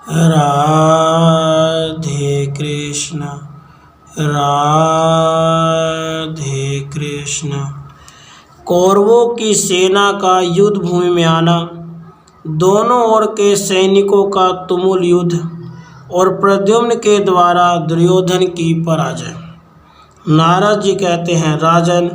राधे कृष्ण राधे कृष्ण। कौरवों की सेना का युद्ध भूमि में आना, दोनों ओर के सैनिकों का तुमुल युद्ध और प्रद्युम्न के द्वारा दुर्योधन की पराजय। नारद जी कहते हैं, राजन,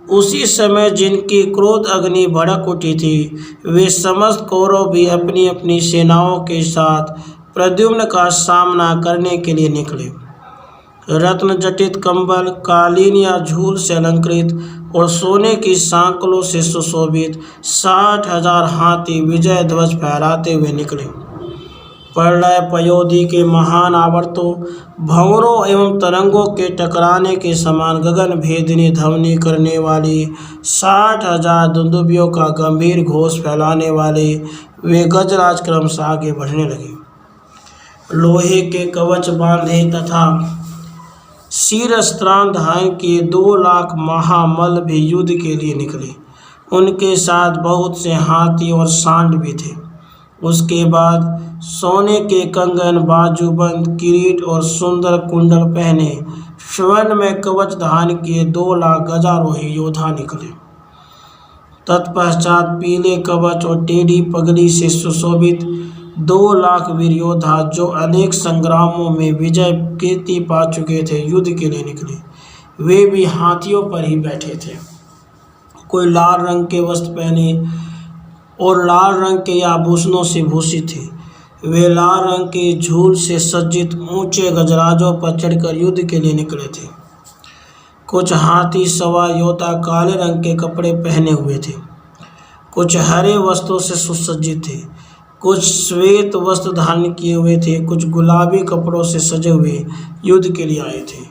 उसी समय जिनकी क्रोध अग्नि भड़क उठी थी, वे समस्त कौरव भी अपनी अपनी सेनाओं के साथ प्रद्युम्न का सामना करने के लिए निकले। रत्न जटित कंबल, कालीन या झूल से अलंकृत और सोने की सांकलों से सुशोभित 60,000 हाथी विजय ध्वज फहराते हुए निकले। प्रलय पयोधि के महान आवर्तों, भंवरों एवं तरंगों के टकराने के समान गगन भेदिनी ध्वनि करने वाली 60,000 दुंदुभियों का गंभीर घोष फैलाने वाले वे गजराज क्रमशः आगे बढ़ने लगे। लोहे के कवच बांधे तथा शीरस्त्राण धारण किए 2 लाख महामल्ल भी युद्ध के लिए निकले। उनके साथ बहुत से हाथी और सांड भी थे। उसके बाद सोने के कंगन, बाजूबंद, किरीट और सुंदर कुंडल पहने स्वर्ण में कवच धारण किए 2 लाख गजारोही योद्धा निकले। तत्पश्चात पीले कवच और टेढ़ी पगड़ी से सुशोभित 2 लाख वीर योद्धा, जो अनेक संग्रामों में विजय कीर्ति पा चुके थे, युद्ध के लिए निकले। वे भी हाथियों पर ही बैठे थे। कोई लाल रंग के वस्त्र पहने और लाल रंग के आभूषणों से भूषित थे। वे लाल रंग के झूल से सज्जित ऊंचे गजराजों पर चढ़कर युद्ध के लिए निकले थे। कुछ हाथी सवार योद्धा काले रंग के कपड़े पहने हुए थे, कुछ हरे वस्त्रों से सुसज्जित थे, कुछ श्वेत वस्त्र धारण किए हुए थे, कुछ गुलाबी कपड़ों से सजे हुए युद्ध के लिए आए थे।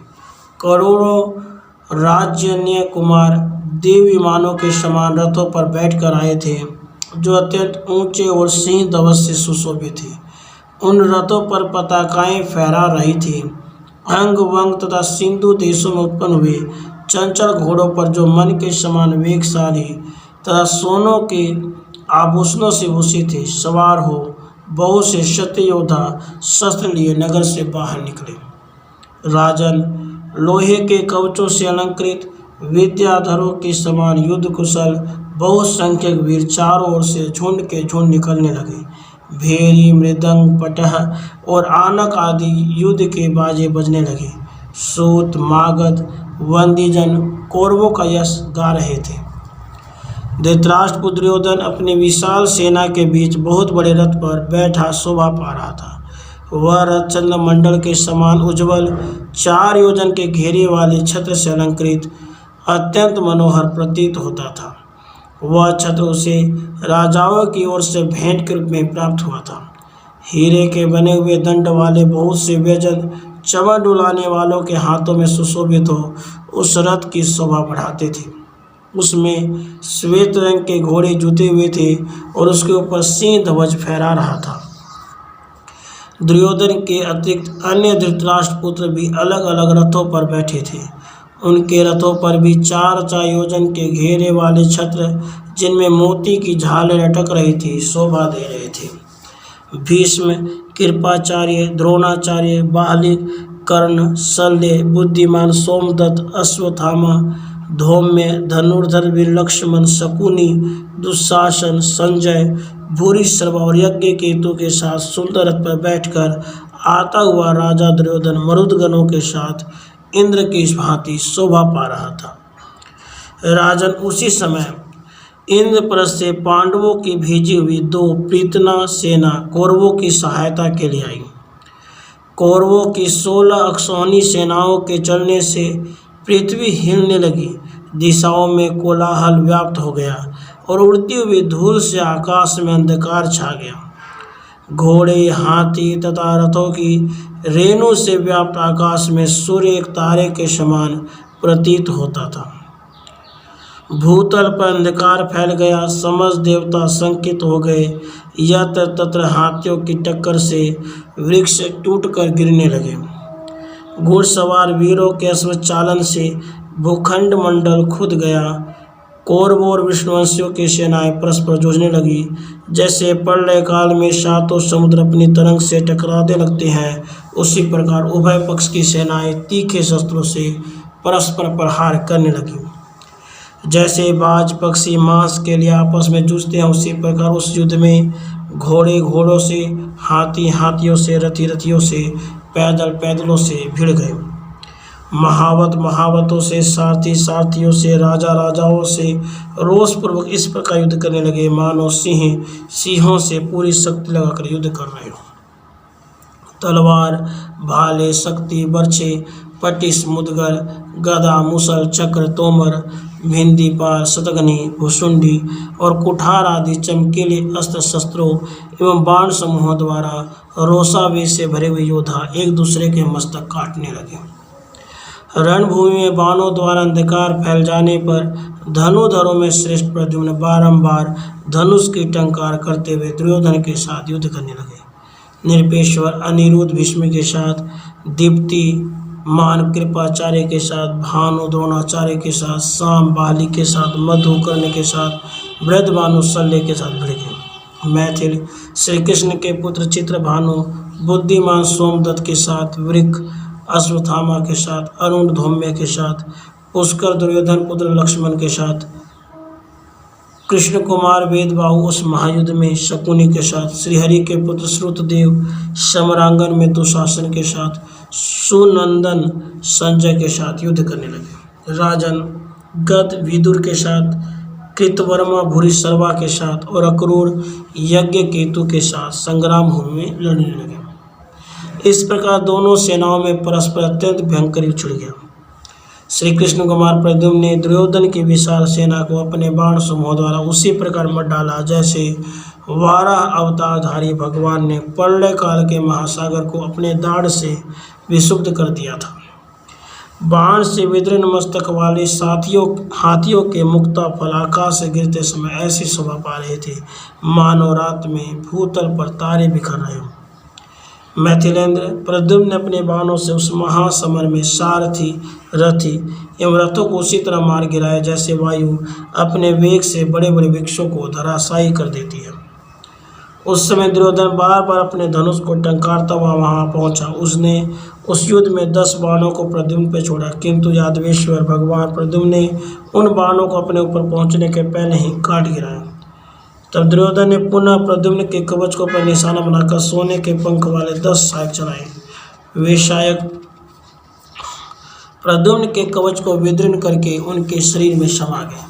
करोड़ों राजन्य कुमार देव विमानों के समान रथों पर बैठकर आए थे, जो अत्यंत ऊंचे और सिंह ध्वज से सुशोभित थे। उन रथों पर पताकाएं फहरा रही थी। अंग वंग तथा सिंधु देशों में उत्पन्न हुए चंचल घोड़ों पर, जो मन के समान वेगशाली तथा सोनों के आभूषणों से भूषित थे, सवार हो बहुत से क्षत्रिय योद्धा शस्त्र लिए नगर से बाहर निकले। राजन, लोहे के कवचों से अलंकृत विद्याधरों के समान युद्ध कुशल बहुत संख्यक वीर चारों ओर से झुंड के झुंड निकलने लगे। भेरी, मृदंग, पटह और आनक आदि युद्ध के बाजे बजने लगे। सूत, मागध, वंदीजन कौरवों का यश गा रहे थे। धृतराष्ट्र दुर्योधन अपनी विशाल सेना के बीच बहुत बड़े रथ पर बैठा शोभा पा रहा था। वह रथ चंद्रमंडल के समान उज्ज्वल 4 योजन के घेरे वाले छत्र से अलंकृत अत्यंत मनोहर प्रतीत होता था। वह छत्र उसे राजाओं की ओर से भेंट के रूप में प्राप्त हुआ था। हीरे के बने हुए दंड वाले बहुत से व्यजन चमन डुलाने वालों के हाथों में सुशोभित हो उस रथ की शोभा बढ़ाते थे। उसमें श्वेत रंग के घोड़े जुते हुए थे और उसके ऊपर सिंह ध्वज फहरा रहा था। दुर्योधन के अतिरिक्त अन्य धृतराष्ट्र पुत्र भी अलग अलग रथों पर बैठे थे। उनके रथों पर भी 4-4 योजन के घेरे वाले छत्र, जिनमें मोती की झालर लटक रही थी, शोभा दे रहे थे। भीष्म, कृपाचार्य, द्रोणाचार्य, बालिक, कर्ण, शल्य, बुद्धिमान, सोमदत्त, अश्वत्थामा, धौम्य, धनुर्धर वीर लक्ष्मण, शकुनी, दुशासन, संजय, भूरिश्रवा और यज्ञकेतु के साथ सुंदर रथ पर बैठकर आता हुआ राजा दुर्योधन मरुदगणों के साथ इंद्र की भांति शोभा पा रहा था। राजन, उसी समय इंद्रप्रस्थ से पांडवों की भेजी हुई 2 प्रीतना सेना कौरवों की सहायता के लिए आई। कौरवों की 16 अक्षौहिणी सेनाओं के चलने से पृथ्वी हिलने लगी। दिशाओं में कोलाहल व्याप्त हो गया और उड़ती हुई धूल से आकाश में अंधकार छा गया। घोड़े, हाथी तथा रथों की रेणु से व्याप्त आकाश में सूर्य एक तारे के समान प्रतीत होता था। भूतल पर अंधकार फैल गया। समस्त देवता शंकित हो गए। यत्र तत्र हाथियों की टक्कर से वृक्ष टूटकर गिरने लगे। घुड़सवार वीरों के अश्वचालन से भूखंड मंडल खुद गया। कौरवों और विष्णुवंशियों की सेनाएं परस्पर जूझने लगी। जैसे प्रलय काल में सातों समुद्र अपनी तरंग से टकराने लगते हैं, उसी प्रकार उभय पक्ष की सेनाएं तीखे शस्त्रों से परस्पर प्रहार करने लगी। जैसे बाज पक्षी मांस के लिए आपस में जूझते हैं, उसी प्रकार उस युद्ध में घोड़े घोड़ों से, हाथी हाथियों से, रथी रथियों से, पैदल पैदलों से भिड़ गए। महावत महावतों से, सारथी सारथियों से, राजा राजाओं से रोषपूर्वक इस प्रकार युद्ध करने लगे मानो सिंह सिंहों से पूरी शक्ति लगाकर युद्ध कर रहे हो। तलवार, भाले, शक्ति, बर्छे, पटिस, मुदगर, गदा, मुसल, चक्र, तोमर, भिंदी पार, शतघ्नी, भुसुंडी और कुठार आदि चमकीले अस्त्र शस्त्रों एवं बाण समूहों द्वारा रोषावेश से भरे हुए योद्धा एक दूसरे के मस्तक काटने लगे। रणभूमि में बाणों द्वारा अंधकार फैल जाने पर धनुधरों में श्रेष्ठ प्रद्युम्न बारंबार धनुष की टंकार करते हुए दुर्योधन के साथ युद्ध करने लगे। निरपेश्वर अनिरुद्ध भीष्म के साथ, दीप्ति मान कृपाचार्य के साथ, भानु द्रोणाचार्य के साथ, साम बाली के साथ, मधुकर्ण के साथ, वृद्धभानु शल्य के साथ भिड़ गए। मैथिल श्री कृष्ण के पुत्र चित्रभानु बुद्धिमान सोमदत्त के साथ, वृक अश्वत्थामा के साथ, अरुण धौम्य के साथ, पुष्कर दुर्योधन पुत्र लक्ष्मण के साथ, कृष्ण कुमार वेदबाहु उस महायुद्ध में शकुनी के साथ, श्रीहरि के पुत्र श्रुतदेव समरांगन में दुशासन के साथ, सुनंदन संजय के साथ युद्ध करने लगे। राजन गद विदुर के साथ, कृतवर्मा भूरिश्रवा के साथ और अक्रूर यज्ञ केतु के साथ संग्राम भूमि में लड़ने लगे। इस प्रकार दोनों सेनाओं में परस्पर अत्यंत भयंकर युद्ध छिड़ गया। श्री कृष्ण कुमार प्रद्युम्न ने दुर्योधन की विशाल सेना को अपने बाण समूह द्वारा उसी प्रकार मत डाला जैसे वाराह अवतारधारी भगवान ने प्रलय काल के महासागर को अपने दाढ़ से विशुद्ध कर दिया था। बाण से विदीर्ण मस्तक वाले हाथियों के मुक्ता फल आकाश से गिरते समय ऐसी शोभा पा रहे थे मानो रात में भूतल पर तारे बिखर रहे हों। मैथिलेंद्र प्रद्युम्न ने अपने बाणों से उस महासमर में सारथी रथी एवं रथों को उसी तरह मार गिराया जैसे वायु अपने वेग से बड़े बड़े वृक्षों को धराशायी कर देती है। उस समय दुर्योधन बार बार अपने धनुष को टंकारता हुआ वहां पहुंचा। उसने उस युद्ध में 10 बाणों को प्रद्युम्न पर छोड़ा, किंतु यादवेश्वर भगवान प्रद्युम्न ने उन बाणों को अपने ऊपर पहुंचने के पहले ही काट गिराया। तब दुर्योधन ने पुनः प्रद्युम्न के कवच को पर निशाना बनाकर सोने के पंख वाले 10 सहायक चलाए। वे सहायक प्रद्युम्न के कवच को विदीर्ण करके उनके शरीर में समा गए।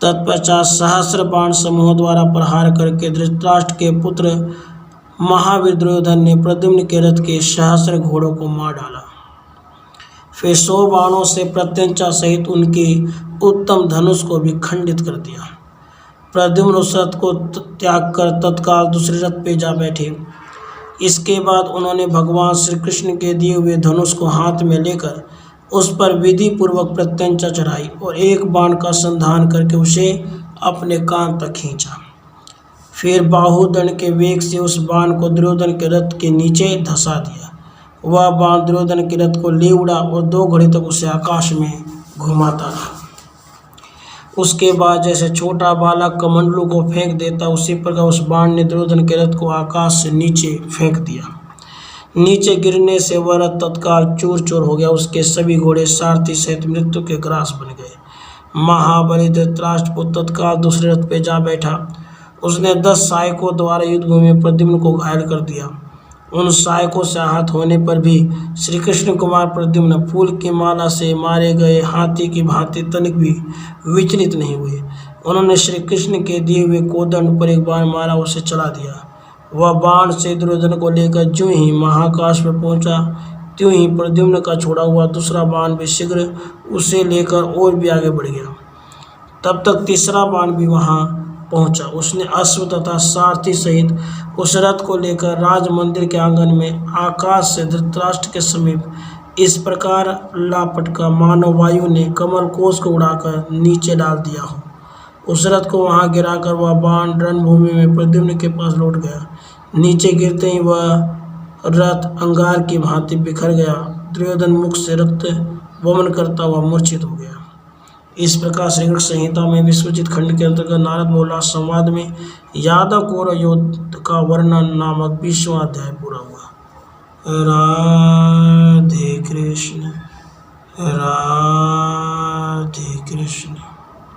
तत्पश्चात सहस्र बाण समूहों द्वारा प्रहार करके धृतराष्ट्र के पुत्र महावीर दुर्योधन ने प्रद्युम्न के रथ के सहस्र घोड़ों को मार डाला। फिर 100 बाणों से प्रत्यंचा सहित उनके उत्तम धनुष को भी खंडित कर दिया। प्रद्युम्न उस रथ को त्याग कर तत्काल दूसरे रथ पे जा बैठे। इसके बाद उन्होंने भगवान श्री कृष्ण के दिए हुए धनुष को हाथ में लेकर उस पर विधि पूर्वक प्रत्यंचा चढ़ाई और एक बाण का संधान करके उसे अपने कान तक खींचा। फिर बाहुदंड के वेग से उस बाण को दुर्योधन के रथ के नीचे धंसा दिया। वह बाण दुर्योधन के रथ को ले उड़ा और 2 घड़ी तक उसे आकाश में घुमाता रहा। उसके बाद जैसे छोटा बालक कमंडलू को फेंक देता, उसी प्रकार उस बाण ने दुर्योधन के रथ को आकाश से नीचे फेंक दिया। नीचे गिरने से वह रथ तत्काल चूर चूर हो गया। उसके सभी घोड़े सारथी सहित मृत्यु के ग्रास बन गए। महाबली धृतराष्ट्र तत्काल दूसरे रथ पे जा बैठा। उसने 10 सहायकों द्वारा युद्धभूमि में प्रद्युम्न को घायल कर दिया। उन सहायकों से आहत होने पर भी श्री कृष्ण कुमार प्रद्युम्न फूल की माला से मारे गए हाथी की भांति तनिक भी विचलित नहीं हुए। उन्होंने श्री कृष्ण के दिए हुए कोदंड पर एक बाण मारा, उसे चला दिया। वह बाण से दुर्योधन को लेकर ज्यों ही महाकाश में पहुंचा, त्यों ही प्रद्युम्न का छोड़ा हुआ दूसरा बाण भी शीघ्र उसे लेकर और भी आगे बढ़ गया। तब तक तीसरा बाण भी वहां पहुंचा। उसने अश्व तथा सारथी सहित उस रथ को लेकर राज मंदिर के आंगन में आकाश से धृतराष्ट्र के समीप इस प्रकार लापटका मानो वायु ने कमल कोष को उड़ाकर नीचे डाल दिया हो। उस रथ को वहां गिराकर वह बाण रणभूमि में प्रद्युम्न के पास लौट गया। नीचे गिरते ही वह रथ अंगार की भांति बिखर गया। दुर्योधन मुख से रक्त वमन करता हुआ मूर्छित हो गया। इस प्रकार श्रीकृष्ण संहिता में विश्वजित खंड के अंतर्गत नारद बोला संवाद में यादव कौरव युद्ध का वर्णन नामक 20वां अध्याय पूरा हुआ। राधे कृष्ण राधे